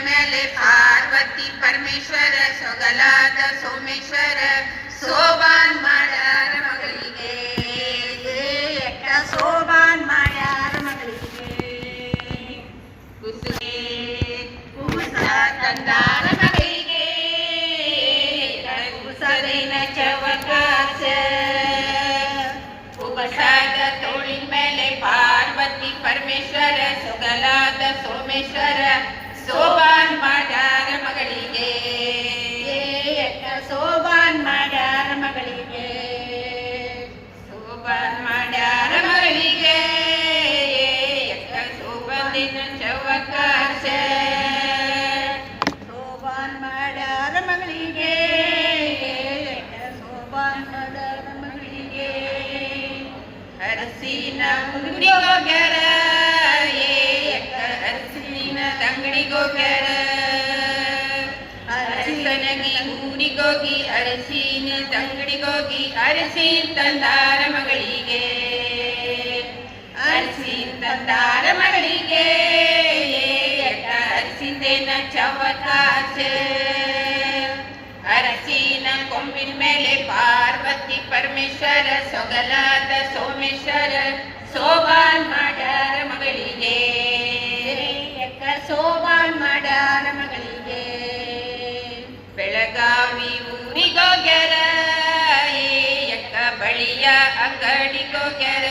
ಮೇಲೆ ಪಾರ್ವತಿ ಪರಮೇಶ್ವರ ಸೊಗಲಾದ ಸೋಮೇಶ್ವರ ಸೋಬಾನ್ ಮಾಡ್ಯಾರ ಮಗಳಿಗೆ ಸೋಬಾನ್ ಮಾಡ್ಯಾರ ಮಗಳಿಗೆ ಕುಸ ತಂದಾರ ಮಗಳಿಗೆ ಕುಸರಿನ ಚವಕಾಸ ಕುಬಸಾದ ತೋಳಿನ ಮೇಲೆ ಪಾರ್ವತಿ ಪರಮೇಶ್ವರ ಸೊಗಲಾದ ಸೋಮೇಶ್ವರ ಸೋಬಾನ್ ಮಾಡ್ಯಾರ ಮಗಳಿಗೆ ಸೋಬಾನ್ ಮಾಡ್ಯಾರ ಮಗಳಿಗೆ ಸೋಬಾನ್ ಮಾಡ್ಯಾರ ಮಗಳಿಗೆ ಸೋಬಂದಿನ ಚವಕಾಶ ಸೋಬಾನ್ ಮಾಡ್ಯಾರ ಮಗಳಿಗೆ ಸೋಬಾನ್ ಮಾಡ್ಯಾರ ಮಗಳಿಗೆ ಅರಸಿನ ಉಂಗ್ರಿಗೋಗ್ಯಾರ ಅರಸಿನ ತಂಗಡಿಗೋಗ್ಯಾರ ಅರಸನಗಿ ಊರಿಗೋಗಿ ಅರಸಿನ ತಂಗಡಿಗೋಗಿ ಅರಸಿ ತಂದಾರ ಮಗಳಿಗೆ ಅರಸಿ ತಂದಾರ ಮಗಳಿಗೆ ಅರಸಿಂದೇನ ಚವಕಾಶ ಅರಸಿನ ಕೊಂಬಿನ ಮೇಲೆ ಪಾರ್ವತಿ ಪರಮೇಶ್ವರ ಸೊಗಲಾದ ಸೋಮೇಶ್ವರ ಸೋಬಾನ್ ಮಾಡ್ಯಾರ ಮಗಳಿಗೆ ಸೋಬಾನ್ ಮಾಡ್ಯಾರ ಮಗಳಿಗೆ ಬೆಳಗಾವಿ ಊರಿಗೋಗ್ಯಾರ ಬಳಿಯ ಅಂಗಡಿಗೋಗ್ಯಾರ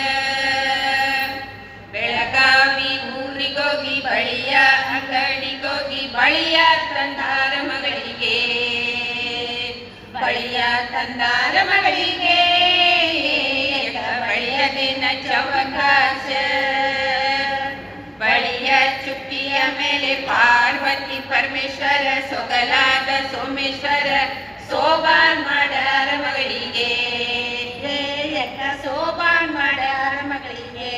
ಬೆಳಗಾವಿ ಊರಿಗೋಗಿ ಬಳಿಯ ಅಂಗಡಿಗೋಗಿ ಬಳಿಯ ತಂದಾರ ಮಗಳಿಗೆ ಬಳಿಯ ತಂದಾರ ಮಗಳಿಗೆ ಬಳಿಯ ದಿನ ಚವಕಾಶ ಬಳಿಯ ಚುಕ್ಕಿಯ ಮೇಲೆ ಪಾರ್ವತಿ ಪರಮೇಶ್ವರ ಸೊಗಲಾದ ಸೋಮೇಶ್ವರ ಸೋಬಾನ್ ಮಾಡ್ಯಾರ ಮಗಳಿಗೆ ಸೋಬಾನ್ ಮಾಡ್ಯಾರ ಮಗಳಿಗೆ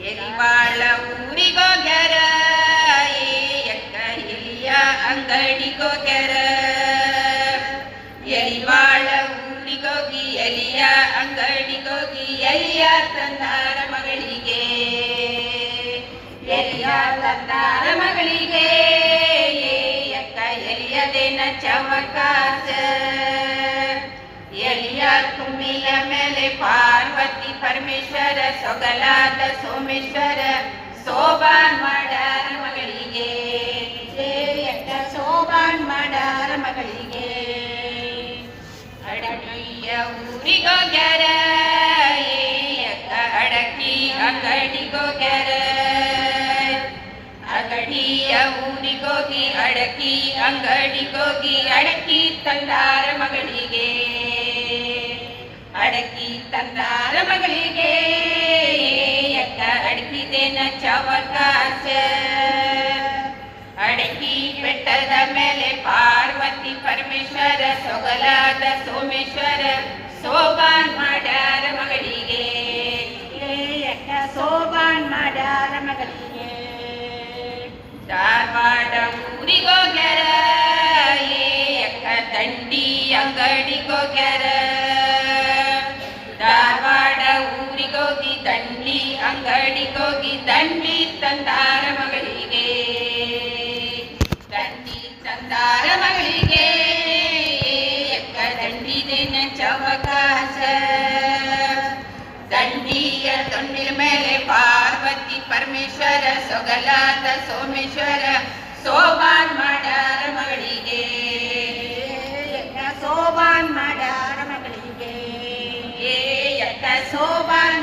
ಎಲಿವಾಳ ಊರಿಗೋಗ್ಯಾರ ಎಲಿಯ ಅಂಗಡಿಗೋಗ್ಯಾರ ಎಲಿವಾಳ ಊರಿಗೋಗಿ ಎಲಿಯ ಅಂಗಡಿಗೋಗಿ ಎಲಿಯ ತಂದಾರ ಮಗಳಿಗೆ ಎಲಿಯ ತಂದಾರ ಮಗಳಿಗೆ ಎಲಿಯದೇನ ಚವಕಾಶ ಎಲಿಯ ತುಂಬಿಯ ಮೇಲೆ ಪಾರ್ವತಿ ಪರಮೇಶ್ವರ ಸೊಗಲಾದ ಸೋಮೇಶ್ವರ ಸೋಬಾನ್ ಮಾಡ್ಯಾರ ಮಗಳಿಗೆ ಸೋಬಾನ್ ಮಾಡ್ಯಾರ ಮಗಳಿಗೆ ಅಡಕಿಯ ಊರಿಗೋಗ್ಯಾರ ಅಡಕಿ ಅಂಗಡಿಗೋಗ್ಯಾರ ಅಗಡಿಯ ಊರಿಗೋಗಿ ಅಡಕಿ ಅಂಗಡಿಗೋಗಿ ಅಡಕಿ ತಂದಾರ ಮಗಳಿಗೆ ಅಡಕಿ ತಂದಾರ ಮಗಳಿಗೆ ಅಡಕಿದೇನ ಚವಕಾಶ ಅಡಕಿ ಬೆಟ್ಟದ ಮೇಲೆ ಪಾರ್ವತಿ ಪರಮೇಶ್ವರ ಸೊಗಲಾದ ಸೋಮೇಶ್ವರ ಸೋಬಾನ್ ಮಾಡ್ಯಾರ ಮಗಳಿಗೆ ಸೋಬಾನ್ ಮಾಡ್ಯಾರ ಮಗಳಿಗೆ ಧಾರವಾಡ ಊರಿಗೋಗ್ಯಾರ ದಂಡಿ ಅಂಗಡಿಗೋಗ್ಯಾರ ಧಾರವಾಡ ಊರಿಗೋಗಿ ದಂಡಿ ಅಂಗಡಿಗೋಗಿ ದಂಡಿ ತಂದಾರ ಮಗಳಿಗೆ ದಂಡಿ ತಂದಾರ ಮಗಳಿಗೆ ದಂಡಿದೇನ ಚವಕಾಶ ದಂಡಿಯ ತೊಂಡಿನ ಮೇಲೆ ಪಾರ್ವತಿ ಪರಮೇಶ್ವರ ಸೊಗಲಾದ ಸೋಮೇಶ್ವರ ಸೋಬಾನ್ ಮಾಡ್ಯಾರ ಮಗಳಿಗೆ ಸೋಬಾನ್ ಮಾಡ್ಯಾರ ಮಗಳಿಗೆ ಸೋಬಾನ್